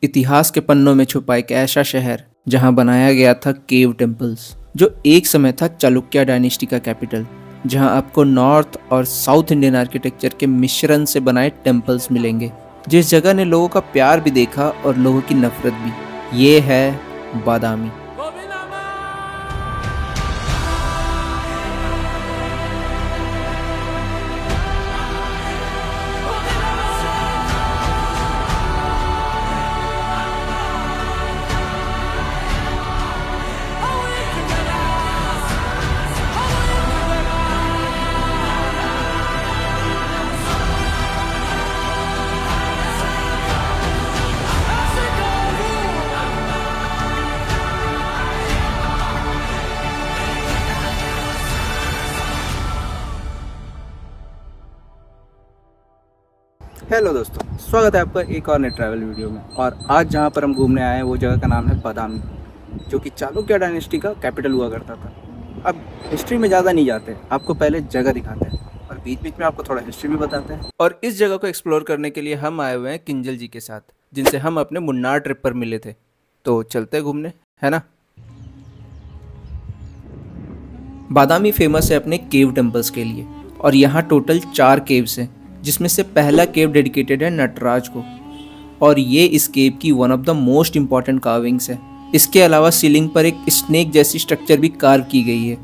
इतिहास के पन्नों में छुपा एक ऐसा शहर जहां बनाया गया था केव टेम्पल्स, जो एक समय था चालुक्य डायनेस्टी का कैपिटल। जहां आपको नॉर्थ और साउथ इंडियन आर्किटेक्चर के मिश्रण से बनाए टेम्पल्स मिलेंगे, जिस जगह ने लोगों का प्यार भी देखा और लोगों की नफरत भी। ये है बादामी। हेलो दोस्तों, स्वागत है आपका एक और नए ट्रैवल वीडियो में। और आज जहां पर हम घूमने आए हैं वो जगह का नाम है बादामी, जो कि चालुक्य डायनेस्टी का कैपिटल हुआ करता था। अब हिस्ट्री में ज़्यादा नहीं जाते, आपको पहले जगह दिखाते हैं और बीच बीच में आपको थोड़ा हिस्ट्री भी बताते हैं। और इस जगह को एक्सप्लोर करने के लिए हम आए हुए हैं किंजल जी के साथ, जिनसे हम अपने मुन्नार ट्रिप पर मिले थे। तो चलते घूमने, है ना। बादामी फेमस है अपने केव टेम्पल्स के लिए, और यहाँ टोटल 4 केव्स हैं, जिसमें से पहला केव डेडिकेटेड है नटराज को, और ये इस केव की one of the most important carvings है। इसके अलावा सीलिंग पर एक स्नेक जैसी स्ट्रक्चर भी कार्व की गई है।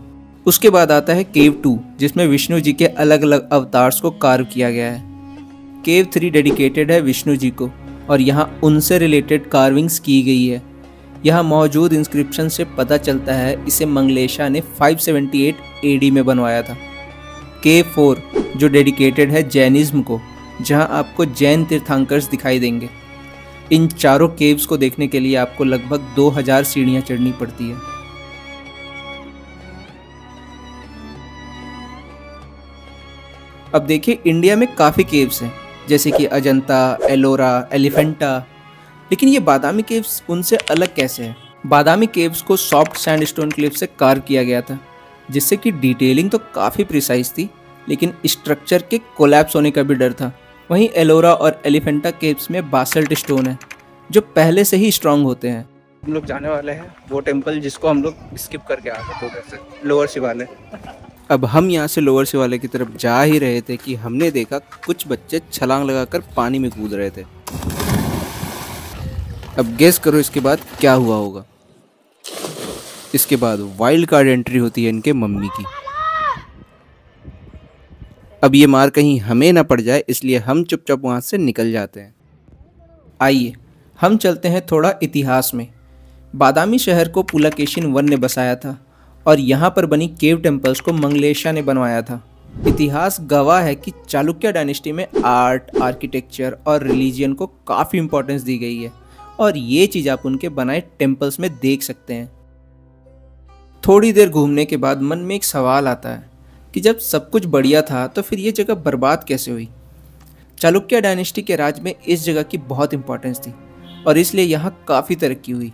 उसके बाद आता है केव 2, जिसमें विष्णु जी के अलग अलग अवतार्स को कार्व किया गया है। केव 3 डेडिकेटेड है विष्णु जी को, और यहाँ उनसे रिलेटेड कार्विंग्स की गई है। यहाँ मौजूद इंस्क्रिप्शन से पता चलता है इसे मंगलेशा ने 578 AD में बनवाया था। केव 4 जो डेडिकेटेड है जैनिज्म को, जहां आपको जैन तीर्थंकर्स दिखाई देंगे। इन चारों केव्स को देखने के लिए आपको लगभग 2000 सीढ़ियां चढ़नी पड़ती है। अब देखिए, इंडिया में काफ़ी केव्स हैं, जैसे कि अजंता, एलोरा, एलिफेंटा, लेकिन ये बादामी केव्स उनसे अलग कैसे हैं। बादामी केव्स को सॉफ्ट सैंडस्टोन क्लिफ से कार्व किया गया था, जिससे कि डिटेलिंग तो काफ़ी प्रिसाइज थी, लेकिन स्ट्रक्चर के कोलैप्स होने का भी डर था। वहीं एलोरा और एलिफेंटा केव्स में बासल्ट स्टोन है, जो पहले से ही स्ट्रांग होते हैं। हम लोग जाने वाले हैं वो टेम्पल जिसको हम लोग स्किप करके आ गए थे, जैसे लोअर शिवालय। अब हम यहाँ से लोअर शिवालय की तरफ जा ही रहे थे कि हमने देखा कुछ बच्चे छलांग लगाकर पानी में कूद रहे थे। अब गेस करो इसके बाद क्या हुआ होगा। इसके बाद वाइल्ड कार्ड एंट्री होती है इनके मम्मी की। अब ये मार कहीं हमें ना पड़ जाए, इसलिए हम चुपचाप वहाँ से निकल जाते हैं। आइए हम चलते हैं थोड़ा इतिहास में। बादामी शहर को पुलकेशिन I ने बसाया था, और यहाँ पर बनी केव टेम्पल्स को मंगलेशा ने बनवाया था। इतिहास गवाह है कि चालुक्य डायनेस्टी में आर्ट, आर्किटेक्चर और रिलीजियन को काफ़ी इंपॉर्टेंस दी गई है, और ये चीज़ आप उनके बनाए टेम्पल्स में देख सकते हैं। थोड़ी देर घूमने के बाद मन में एक सवाल आता है कि जब सब कुछ बढ़िया था तो फिर ये जगह बर्बाद कैसे हुई। चालुक्य डायनेस्टी के राज में इस जगह की बहुत इंपॉर्टेंस थी, और इसलिए यहाँ काफ़ी तरक्की हुई।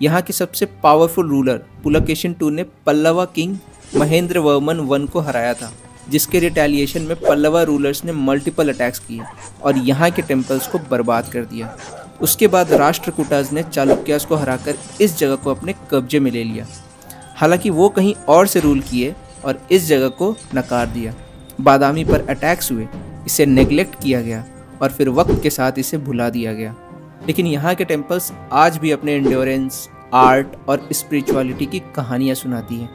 यहाँ के सबसे पावरफुल रूलर पुलकेशिन II ने पल्लवा किंग महेंद्र वर्मन I को हराया था, जिसके रिटेलिएशन में पल्लवा रूलर्स ने मल्टीपल अटैक्स किए और यहाँ के टेम्पल्स को बर्बाद कर दिया। उसके बाद राष्ट्रकूटाज ने चालुक्यास को हराकर इस जगह को अपने कब्जे में ले लिया। हालांकि वो कहीं और से रूल किए और इस जगह को नकार दिया। बादामी पर अटैक्स हुए, इसे नेग्लेक्ट किया गया, और फिर वक्त के साथ इसे भुला दिया गया। लेकिन यहाँ के टेम्पल्स आज भी अपने एंड्योरेंस, आर्ट और स्पिरिचुअलिटी की कहानियाँ सुनाती हैं।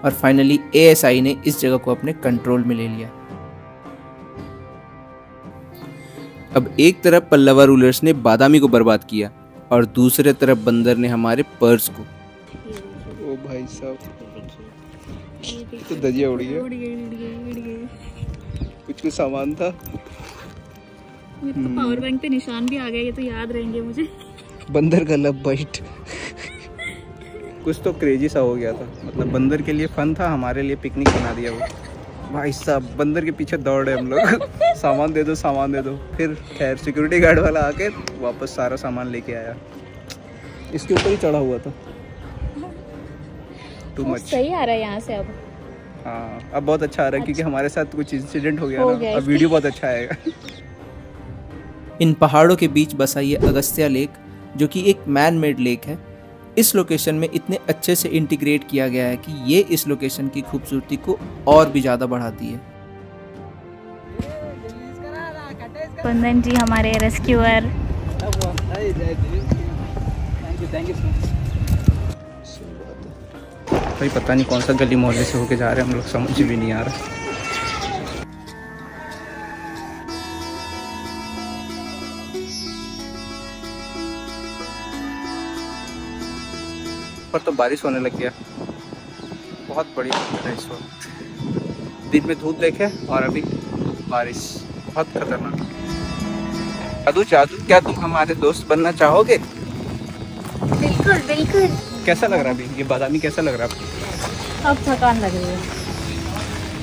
और फाइनली ASI ने इस जगह को अपने कंट्रोल में ले लिया। अब एक तरफ पल्लवा रूलर्स ने बादामी को बर्बाद किया, और दूसरे तरफ बंदर ने हमारे पर्स को। ओ भाई साहब, तो दजिया उड़ गया। कुछ सामान था। मेरे तो पावर बैंक पे निशान भी आ गए, ये तो याद रहेंगे मुझे। बंदर का लब बाइट। कुछ तो क्रेजी सा हो गया था, मतलब बंदर के लिए फन था, हमारे लिए पिकनिक बना दिया वो। भाई साहब, बंदर के पीछे दौड़ रहे हम लोग। सामान दे दो, सामान दे दो। फिर खैर सिक्योरिटी गार्ड वाला आके वापस सारा सामान लेके आया। इसके ऊपर ही चढ़ा हुआ था। Too much. सही आ रहा है यहाँ से अब। हाँ, अब बहुत अच्छा आ रहा है, क्योंकि हमारे साथ कुछ इंसिडेंट हो गया ना। अब वीडियो बहुत अच्छा आएगा। इन पहाड़ों के बीच बसा ये अगस्त्या लेक जो कि एक मैन मेड लेक है, इस लोकेशन में इतने अच्छे से इंटीग्रेट किया गया है कि ये इस लोकेशन की खूबसूरती को और भी ज़्यादा बढ़ाती है। कुंदन जी हमारे रेस्क्यूअर। भाई पता नहीं कौन सा गली मोहल्ले से होके जा रहे हैं हम लोग, समझ भी नहीं आ रहा। पर तो बारिश होने लग गया, बहुत बढ़िया है इस वक्त। दिन में धूप देखे और अभी बारिश, बहुत खतरनाक। जादू जादू, क्या तुम हमारे दोस्त बनना चाहोगे? बिल्कुल बिल्कुल। कैसा लग रहा है अभी ये बादामी, कैसा लग रहा है आपको? अब थकान लग रही है,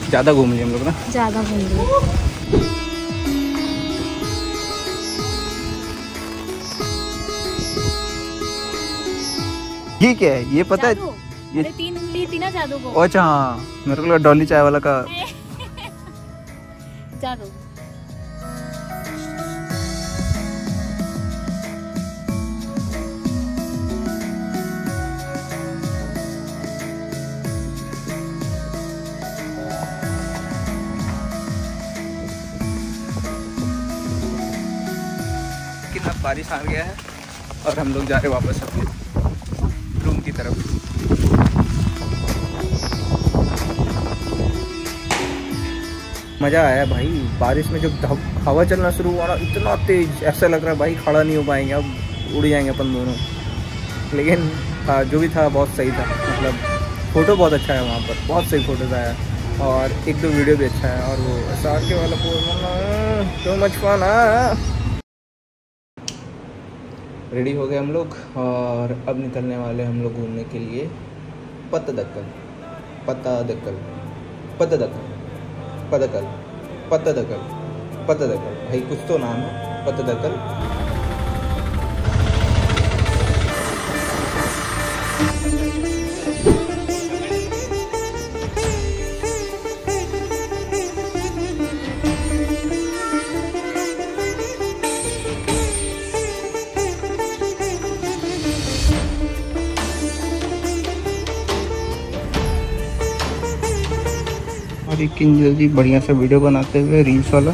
ज़्यादा घूम लिए हम लोग ना, ज़्यादा घूम रही। ठीक है, ये पता है ये 3 उंगली थी ना जादू को। अच्छा हाँ, मेरे को लगा डॉली चाय वाला का। जादू लेकिन अब बारिश आ गया है और हम लोग जा रहे वापस अपने रूम की तरफ। मज़ा आया भाई, बारिश में जब हवा चलना शुरू हुआ ना, इतना तेज, ऐसा लग रहा है भाई खड़ा नहीं हो पाएंगे, अब उड़ जाएंगे अपन दोनों। लेकिन जो भी था बहुत सही था, मतलब फ़ोटो बहुत अच्छा है वहाँ पर, बहुत सही फ़ोटोज़ आया और 1-2 वीडियो भी अच्छा है। और वो SRK वाला पोज, तो मच फन। रेडी हो गए हम लोग और अब निकलने वाले हम लोग घूमने के लिए पत्तदकल। पत्तदकल पत्तदकल पत्तदकल पत्तदकल पत्तदकल, भाई कुछ तो नाम है, पत्तदकल। और एक किंजल जी बढ़िया सा वीडियो बनाते हुए, रील्स वाला।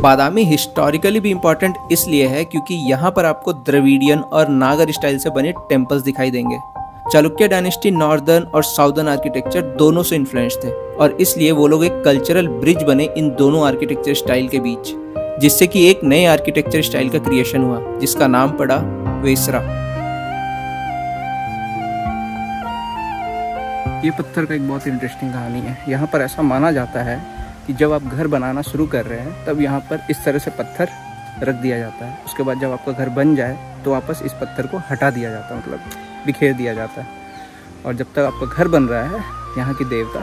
बादामी हिस्टोरिकली भी इम्पोर्टेंट इसलिए है क्योंकि यहाँ पर आपको द्रविडियन और नागर स्टाइल से बने टेम्पल्स दिखाई देंगे। चालुक्य डायनेस्टी नॉर्दर्न और साउदर्न आर्किटेक्चर दोनों से इन्फ्लुएंस थे और इसलिए वो लोग एक कल्चरल ब्रिज बने इन दोनों आर्किटेक्चर स्टाइल के बीच, जिससे कि एक नए आर्किटेक्चर स्टाइल का क्रिएशन हुआ जिसका नाम पड़ा वेसरा। ये पत्थर का एक बहुत इंटरेस्टिंग कहानी है। यहाँ पर ऐसा माना जाता है कि जब आप घर बनाना शुरू कर रहे हैं तब यहाँ पर इस तरह से पत्थर रख दिया जाता है। उसके बाद जब आपका घर बन जाए तो वापस इस पत्थर को हटा दिया जाता है, मतलब बिखेर दिया जाता है। और जब तक आपका घर बन रहा है, यहाँ के देवता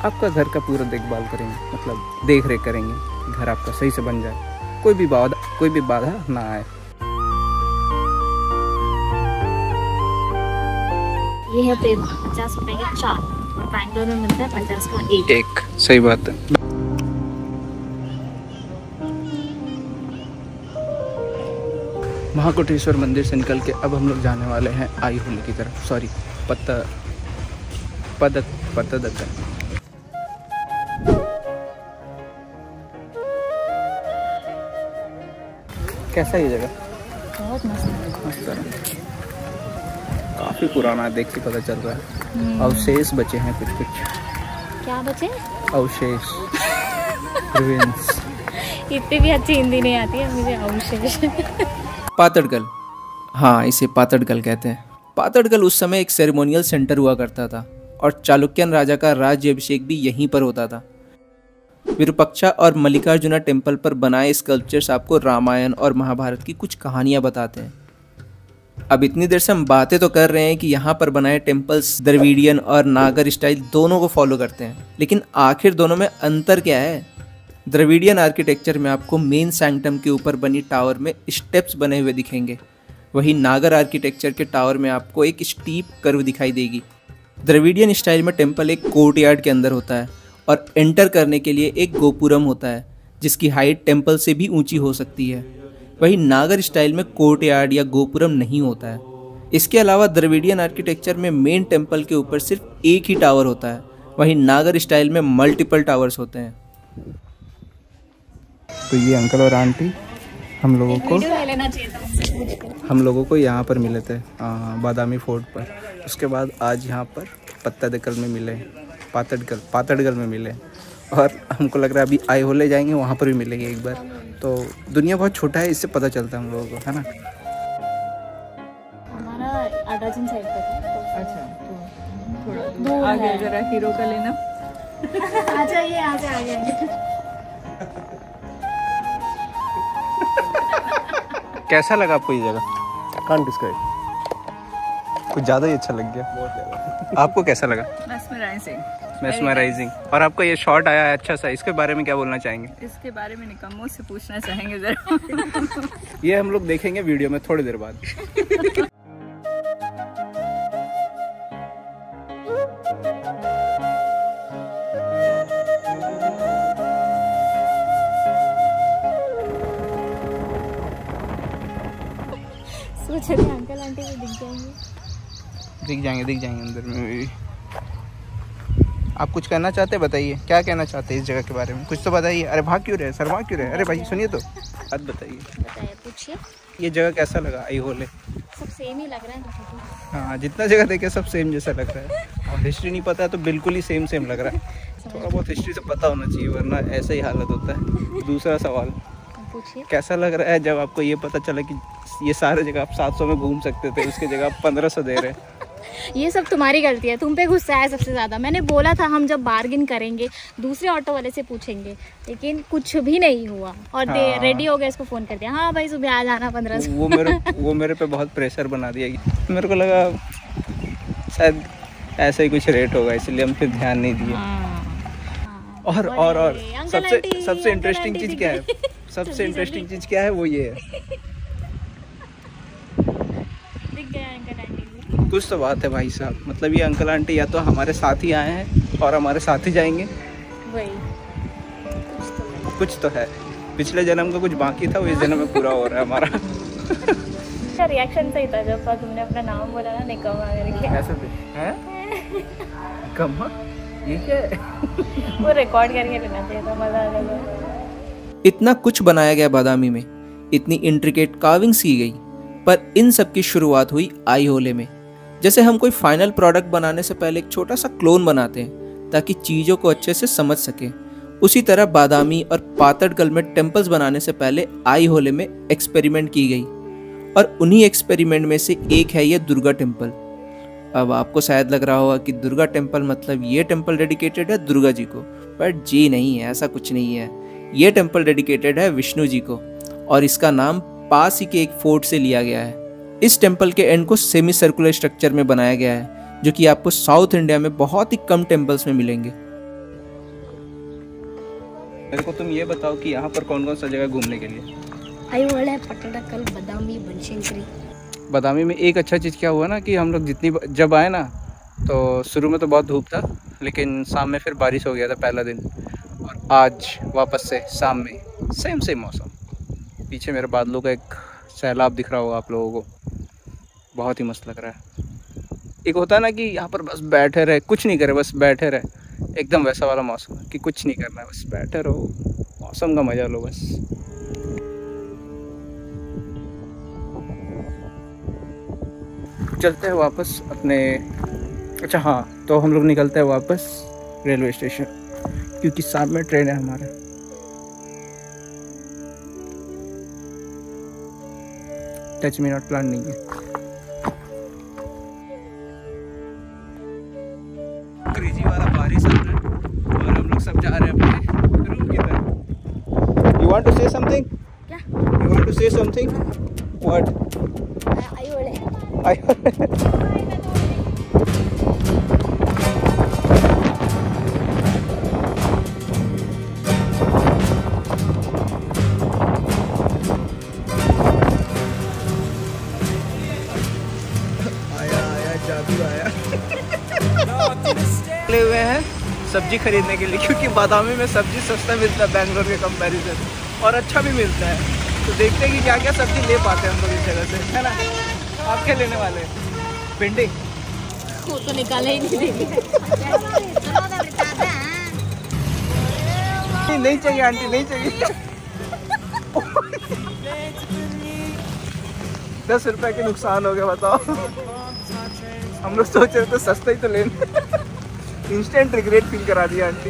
आपका घर का पूरा देखभाल करेंगे, मतलब देख रेख करेंगे, घर आपका सही से बन जाए, कोई भी बाधा ना आए। ये है 50 रुपए के 4 और बैंगलोर में मिलता है 50 का एक। सही बात है। महाकोटेश्वर मंदिर से निकल के अब हम लोग जाने वाले हैं आई होली की तरफ, सॉरी पत्तदकल। कैसा ये जगह? बहुत मस्त है। काफी पुराना है, देख के पता चल रहा है। अवशेष बचे हैं कुछ कुछ। क्या बचे? अवशेष। रुइंस। इतनी भी अच्छी हिंदी नहीं आती है मुझे। अवशेष। पातड़कल, हाँ इसे पातड़कल कहते हैं। पातड़कल उस समय एक सेरेमोनियल सेंटर हुआ करता था और चालुक्यन राजा का राज्य अभिषेक भी यहीं पर होता था। विरूपाक्षा और मल्लिकार्जुना टेम्पल पर बनाए स्कल्पचर्स आपको रामायण और महाभारत की कुछ कहानियां बताते हैं। अब इतनी देर से हम बातें तो कर रहे हैं कि यहाँ पर बनाए टेम्पल्स द्रविडियन और नागर स्टाइल दोनों को फॉलो करते हैं, लेकिन आखिर दोनों में अंतर क्या है? द्रविडियन आर्किटेक्चर में आपको मेन सैंक्टम के ऊपर बनी टावर में स्टेप्स बने हुए दिखेंगे। वहीं नागर आर्किटेक्चर के टावर में आपको एक स्टीप कर्व दिखाई देगी। द्रविडियन स्टाइल में टेम्पल एक कोर्टयार्ड के अंदर होता है और एंटर करने के लिए एक गोपुरम होता है जिसकी हाइट टेम्पल से भी ऊंची हो सकती है। वहीं नागर स्टाइल में कोर्टयार्ड या गोपुरम नहीं होता है। इसके अलावा द्रविडियन आर्किटेक्चर में मेन टेम्पल के ऊपर सिर्फ एक ही टावर होता है, वहीं नागर स्टाइल में मल्टीपल टावर्स होते हैं। तो ये अंकल और आंटी हम लोगों को यहाँ पर मिले थे बादामी फोर्ट पर। उसके बाद आज यहाँ पर पत्तादकल में मिले, पातड़गल में मिले, और हमको लग रहा है अभी आईहोले जाएंगे, वहाँ पर भी मिलेंगे एक बार। तो दुनिया बहुत छोटा है, इससे पता चलता है हम लोगों को, है ना। हमारा आडाजन साइड पर था। अच्छा, तो थोड़ा आगे जरा हीरो का लेना। आ जाइए, आ जाइए। कैसा लगा आपको ये जगह? कांट डिस्क्राइब, कुछ ज़्यादा ही अच्छा लग गया। बहुत ज़्यादा। आपको कैसा लगा? मेस्मराइजिंग। और आपको ये शॉट आया है अच्छा सा, इसके बारे में क्या बोलना चाहेंगे? इसके बारे में निकम्मों से पूछना चाहेंगे जरा। ये हम लोग देखेंगे वीडियो में थोड़ी देर बाद। सोच रहे अंकल आंटी भी दिख जाएंगे अंदर में भी। आप कुछ कहना चाहते हैं? बताइए, क्या कहना चाहते हैं इस जगह के बारे में? कुछ तो बताइए। अरे भाग क्यों रहे, शर्मा क्यों रहे? अरे भाई सुनिए तो, बात बताइए। पूछिए। ये जगह कैसा लगा आईहोले? सब सेम ही लग रहा है। हाँ, जितना जगह देखे सब सेम जैसा लग रहा है। और हिस्ट्री नहीं पता है तो बिल्कुल ही सेम लग रहा है। थोड़ा बहुत हिस्ट्री से पता होना चाहिए, वरना ऐसा ही हालत होता है। दूसरा सवाल, पूछिए। कैसा लग रहा है जब आपको ये पता चला कि ये सारे जगह आप 700 में घूम सकते थे, उसकी जगह आप 1500 दे रहे हैं? ये सब तुम्हारी गलती है, तुम पे गुस्सा है सबसे ज़्यादा। मैंने बोला था हम जब बार्गिन करेंगे दूसरे ऑटो वाले से पूछेंगे, लेकिन कुछ भी नहीं हुआ। और हाँ। रेडी हो गए, इसको फ़ोन कर दिया, हाँ भाई सुबह आ जाना 1500। वो मेरे पे बहुत प्रेशर बना दिया। मेरे को लगा शायद ऐसा ही कुछ रेट होगा, इसलिए हम फिर ध्यान नहीं दिए। और सबसे इंटरेस्टिंग चीज़ क्या है? सबसे इंटरेस्टिंग चीज़ क्या है वो ये है, कुछ तो बात है भाई साहब। मतलब ये अंकल आंटी या तो हमारे साथ ही आए हैं और हमारे साथ ही जाएंगे, वही कुछ तो है। पिछले जन्म का कुछ बाकी था, वो इस जन्म में पूरा हो रहा है हमारा। इसका रिएक्शन सही था जब तुमने अपना नाम बोला ना, निकम्मा करके। ऐसे हैं? निकम्मा? ये क्या है? वो रिकॉर्ड करके लेना चाहिए था, मजा आ जाएगा। इतना कुछ बनाया गया बादामी में, इतनी इंट्रिकेट कार्विंग्स की गई, पर इन सब की शुरुआत हुई आईहोले में। जैसे हम कोई फाइनल प्रोडक्ट बनाने से पहले एक छोटा सा क्लोन बनाते हैं ताकि चीज़ों को अच्छे से समझ सकें, उसी तरह बादामी और पातड़गल में टेम्पल्स बनाने से पहले आईहोले में एक्सपेरिमेंट की गई, और उन्हीं एक्सपेरिमेंट में से एक है ये दुर्गा टेम्पल। अब आपको शायद लग रहा होगा कि दुर्गा टेम्पल मतलब ये टेम्पल डेडिकेटेड है दुर्गा जी को, बट जी नहीं है, ऐसा कुछ नहीं है। ये टेम्पल डेडिकेटेड है विष्णु जी को, और इसका नाम पास ही के एक फोर्ट से लिया गया है। इस टेम्पल के एंड को सेमी सर्कुलर स्ट्रक्चर में बनाया गया है, जो कि आपको साउथ इंडिया में बहुत ही कम टेम्पल्स में मिलेंगे। मेरे को तुम ये बताओ कि यहाँ पर कौन कौन सा जगह घूमने के लिए? आईहोले, पटड़कल, बादामी, बनशंकरी। बादामी में एक अच्छा चीज़ क्या हुआ ना कि हम लोग जब आए ना, तो शुरू में तो बहुत धूप था, लेकिन शाम में फिर बारिश हो गया था पहला दिन, और आज वापस से शाम में सेम मौसम। पीछे मेरे बादलों का एक सैलाब दिख रहा होगा आप लोगों को, बहुत ही मस्त लग रहा है। एक होता है ना कि यहाँ पर बस बैठे रहे, कुछ नहीं करे, बस बैठे रहे, एकदम वैसा वाला मौसम है कि कुछ नहीं करना है, बस बैठे रहो, मौसम का मजा लो बस। चलते हैं वापस अपने, अच्छा हाँ, तो हम लोग निकलते हैं वापस रेलवे स्टेशन, क्योंकि शाम में ट्रेन है हमारा। टच मी नॉट प्लान नहीं है। क्रेजी वाला बारिश आ रहा है और हम लोग सब जा रहे हैं अपने रूम की तरफ। You want to say something? क्या? You want to say something? What? Aihole. सब्जी खरीदने के लिए, क्योंकि बादामी में सब्जी सस्ता मिलता है बैंगलोर के कंपैरिजन, और अच्छा भी मिलता है। तो देखते हैं कि क्या क्या सब्जी ले पाते हैं हम लोग इस जगह से, है ना। आप क्या लेने वाले हैं? भिंडी? वो तो निकाले ही नहीं देंगे। नहीं चाहिए आंटी, नहीं चाहिए। 10 रुपए के नुकसान हो गया, बताओ। हम लोग सोच रहे थे सस्ता ही तो लेने। इंस्टेंट रिग्रेट फील करा दिया आंटी।